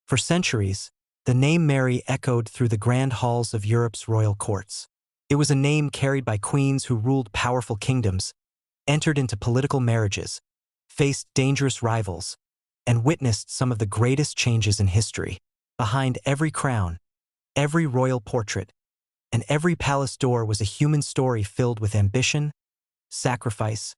For centuries, the name Mary echoed through the grand halls of Europe's royal courts. It was a name carried by queens who ruled powerful kingdoms, entered into political marriages, faced dangerous rivals, and witnessed some of the greatest changes in history. Behind every crown, every royal portrait, and every palace door was a human story filled with ambition, sacrifice,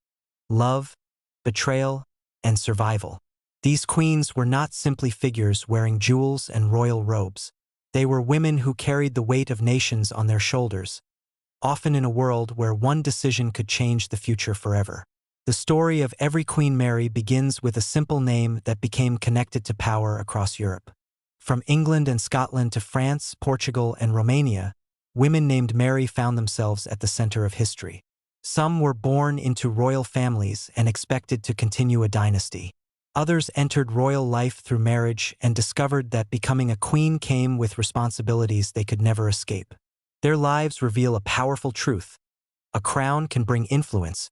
love, betrayal, and survival. These queens were not simply figures wearing jewels and royal robes. They were women who carried the weight of nations on their shoulders, often in a world where one decision could change the future forever. The story of every Queen Mary begins with a simple name that became connected to power across Europe. From England and Scotland to France, Portugal, and Romania, women named Mary found themselves at the center of history. Some were born into royal families and expected to continue a dynasty. Others entered royal life through marriage and discovered that becoming a queen came with responsibilities they could never escape. Their lives reveal a powerful truth. A crown can bring influence,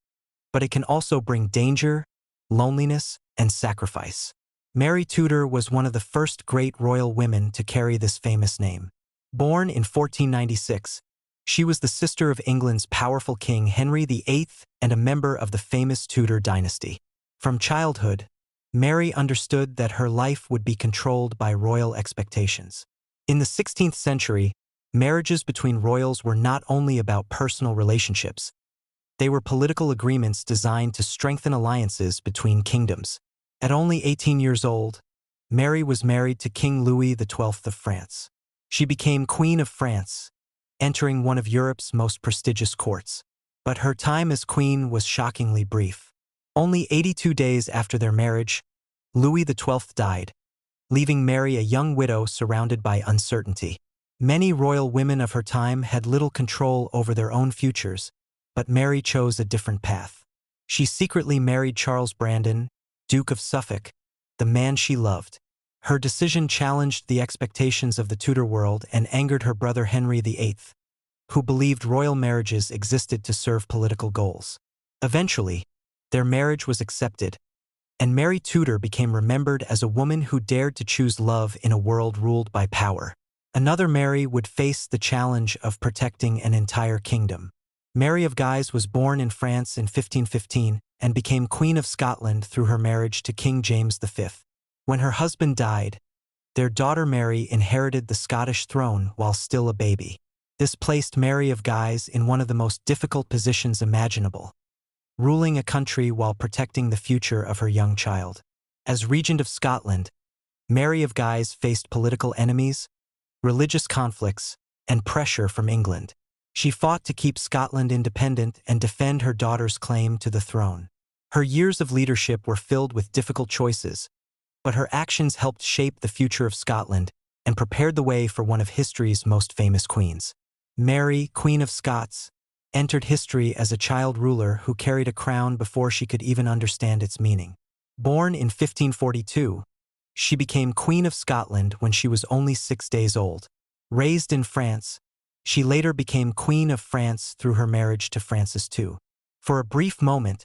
but it can also bring danger, loneliness, and sacrifice. Mary Tudor was one of the first great royal women to carry this famous name. Born in 1496, she was the sister of England's powerful King Henry VIII and a member of the famous Tudor dynasty. From childhood, Mary understood that her life would be controlled by royal expectations. In the 16th century, marriages between royals were not only about personal relationships. They were political agreements designed to strengthen alliances between kingdoms. At only 18 years old, Mary was married to King Louis XII of France. She became Queen of France, entering one of Europe's most prestigious courts. But her time as queen was shockingly brief. Only 82 days after their marriage, Louis XII died, leaving Mary a young widow surrounded by uncertainty. Many royal women of her time had little control over their own futures, but Mary chose a different path. She secretly married Charles Brandon, Duke of Suffolk, the man she loved. Her decision challenged the expectations of the Tudor world and angered her brother Henry VIII, who believed royal marriages existed to serve political goals. Eventually, their marriage was accepted, and Mary Tudor became remembered as a woman who dared to choose love in a world ruled by power. Another Mary would face the challenge of protecting an entire kingdom. Mary of Guise was born in France in 1515 and became Queen of Scotland through her marriage to King James V. When her husband died, their daughter Mary inherited the Scottish throne while still a baby. This placed Mary of Guise in one of the most difficult positions imaginable, ruling a country while protecting the future of her young child. As Regent of Scotland, Mary of Guise faced political enemies, religious conflicts, and pressure from England. She fought to keep Scotland independent and defend her daughter's claim to the throne. Her years of leadership were filled with difficult choices, but her actions helped shape the future of Scotland and prepared the way for one of history's most famous queens. Mary, Queen of Scots, entered history as a child ruler who carried a crown before she could even understand its meaning. Born in 1542, she became Queen of Scotland when she was only 6 days old. Raised in France, she later became Queen of France through her marriage to Francis II. For a brief moment,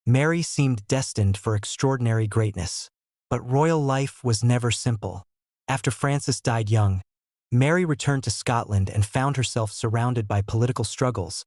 Mary seemed destined for extraordinary greatness. But royal life was never simple. After Francis died young, Mary returned to Scotland and found herself surrounded by political struggles,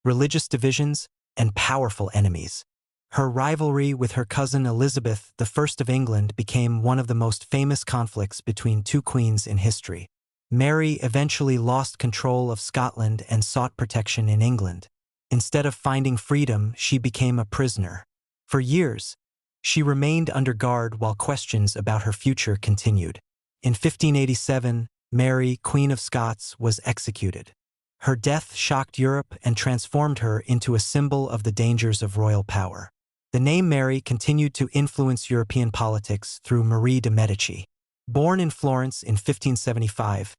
religious divisions, and powerful enemies. Her rivalry with her cousin Elizabeth I of England became one of the most famous conflicts between two queens in history. Mary eventually lost control of Scotland and sought protection in England. Instead of finding freedom, she became a prisoner. For years, she remained under guard while questions about her future continued. In 1587, Mary, Queen of Scots, was executed. Her death shocked Europe and transformed her into a symbol of the dangers of royal power. The name Mary continued to influence European politics through Marie de Medici. Born in Florence in 1575,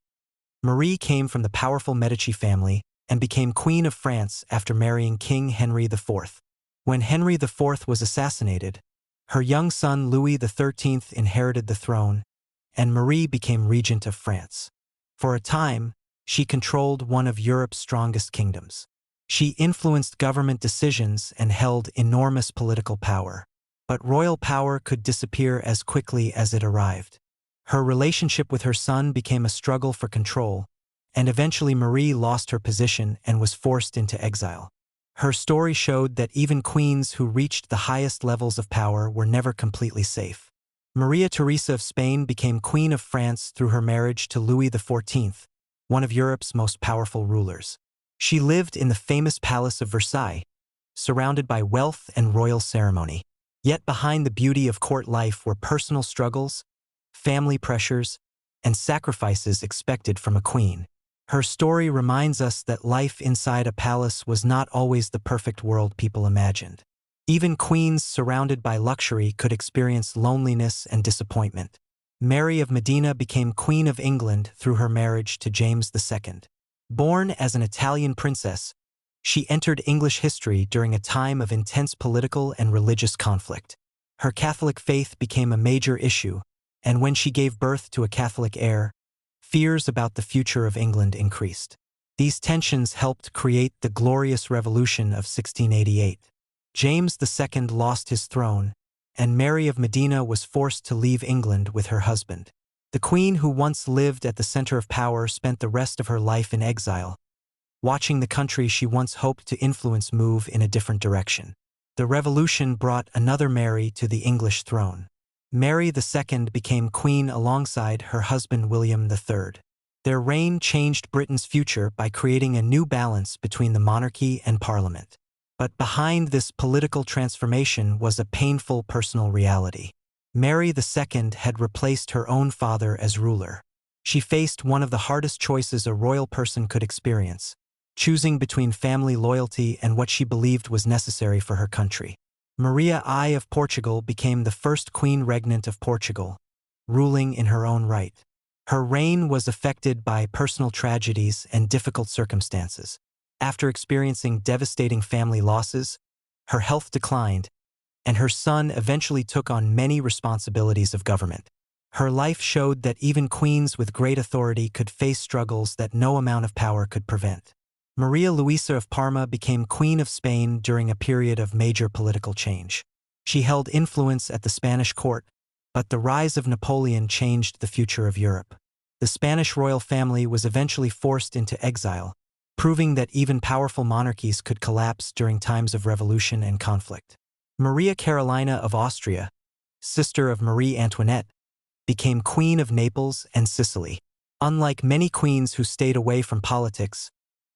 Marie came from the powerful Medici family and became Queen of France after marrying King Henry IV. When Henry IV was assassinated, her young son Louis XIII inherited the throne, and Marie became Regent of France. For a time, she controlled one of Europe's strongest kingdoms. She influenced government decisions and held enormous political power. But royal power could disappear as quickly as it arrived. Her relationship with her son became a struggle for control, and eventually Marie lost her position and was forced into exile. Her story showed that even queens who reached the highest levels of power were never completely safe. Maria Theresa of Spain became Queen of France through her marriage to Louis XIV, one of Europe's most powerful rulers. She lived in the famous Palace of Versailles, surrounded by wealth and royal ceremony. Yet behind the beauty of court life were personal struggles, family pressures, and sacrifices expected from a queen. Her story reminds us that life inside a palace was not always the perfect world people imagined. Even queens surrounded by luxury could experience loneliness and disappointment. Mary of Modena became Queen of England through her marriage to James II. Born as an Italian princess, she entered English history during a time of intense political and religious conflict. Her Catholic faith became a major issue, and when she gave birth to a Catholic heir, fears about the future of England increased. These tensions helped create the Glorious Revolution of 1688. James II lost his throne, and Mary of Modena was forced to leave England with her husband. The queen who once lived at the center of power spent the rest of her life in exile, watching the country she once hoped to influence move in a different direction. The revolution brought another Mary to the English throne. Mary II became queen alongside her husband William III. Their reign changed Britain's future by creating a new balance between the monarchy and parliament. But behind this political transformation was a painful personal reality. Mary II had replaced her own father as ruler. She faced one of the hardest choices a royal person could experience, choosing between family loyalty and what she believed was necessary for her country. Maria I of Portugal became the first queen regnant of Portugal, ruling in her own right. Her reign was affected by personal tragedies and difficult circumstances. After experiencing devastating family losses, her health declined, and her son eventually took on many responsibilities of government. Her life showed that even queens with great authority could face struggles that no amount of power could prevent. Maria Luisa of Parma became Queen of Spain during a period of major political change. She held influence at the Spanish court, but the rise of Napoleon changed the future of Europe. The Spanish royal family was eventually forced into exile, proving that even powerful monarchies could collapse during times of revolution and conflict. Maria Carolina of Austria, sister of Marie Antoinette, became Queen of Naples and Sicily. Unlike many queens who stayed away from politics,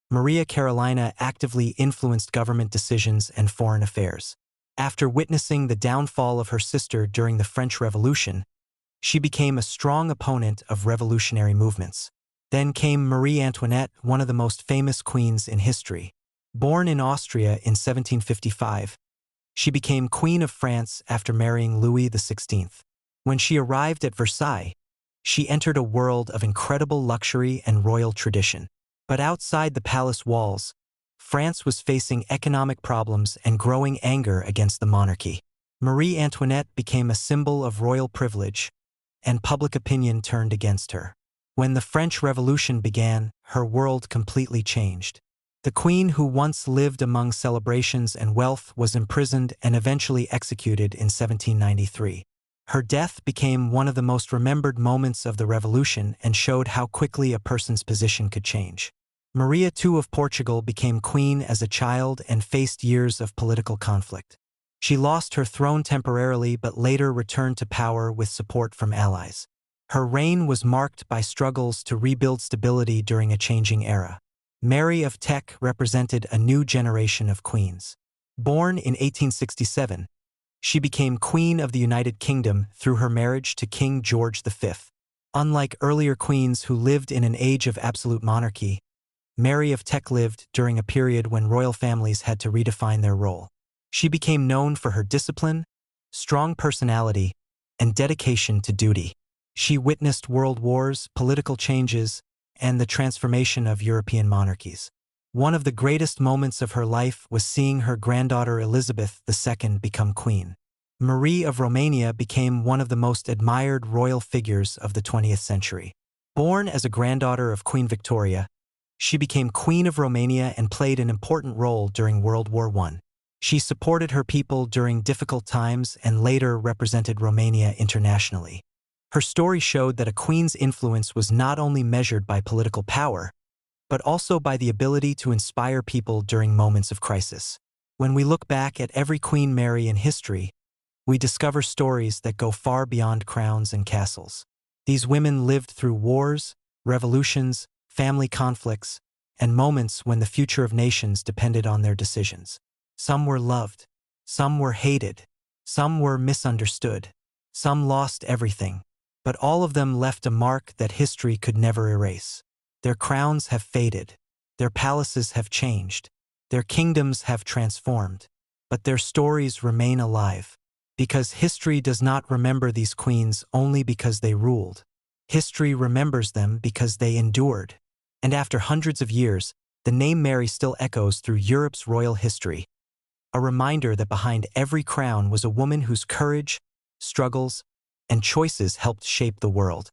Maria Carolina actively influenced government decisions and foreign affairs. After witnessing the downfall of her sister during the French Revolution, she became a strong opponent of revolutionary movements. Then came Marie Antoinette, one of the most famous queens in history. Born in Austria in 1755, she became Queen of France after marrying Louis XVI. When she arrived at Versailles, she entered a world of incredible luxury and royal tradition. But outside the palace walls, France was facing economic problems and growing anger against the monarchy. Marie Antoinette became a symbol of royal privilege, and public opinion turned against her. When the French Revolution began, her world completely changed. The queen who once lived among celebrations and wealth was imprisoned and eventually executed in 1793. Her death became one of the most remembered moments of the revolution and showed how quickly a person's position could change. Maria II of Portugal became queen as a child and faced years of political conflict. She lost her throne temporarily but later returned to power with support from allies. Her reign was marked by struggles to rebuild stability during a changing era. Mary of Teck represented a new generation of queens. Born in 1867, she became Queen of the United Kingdom through her marriage to King George V. Unlike earlier queens who lived in an age of absolute monarchy, Mary of Teck lived during a period when royal families had to redefine their role. She became known for her discipline, strong personality, and dedication to duty. She witnessed world wars, political changes, and the transformation of European monarchies. One of the greatest moments of her life was seeing her granddaughter Elizabeth II become queen. Marie of Romania became one of the most admired royal figures of the 20th century. Born as a granddaughter of Queen Victoria, she became Queen of Romania and played an important role during World War I. She supported her people during difficult times and later represented Romania internationally. Her story showed that a queen's influence was not only measured by political power, but also by the ability to inspire people during moments of crisis. When we look back at every Queen Mary in history, we discover stories that go far beyond crowns and castles. These women lived through wars, revolutions, family conflicts, and moments when the future of nations depended on their decisions. Some were loved, some were hated, some were misunderstood, some lost everything, but all of them left a mark that history could never erase. Their crowns have faded, their palaces have changed, their kingdoms have transformed, but their stories remain alive, because history does not remember these queens only because they ruled. History remembers them because they endured. And after hundreds of years, the name Mary still echoes through Europe's royal history, a reminder that behind every crown was a woman whose courage, struggles, and choices helped shape the world.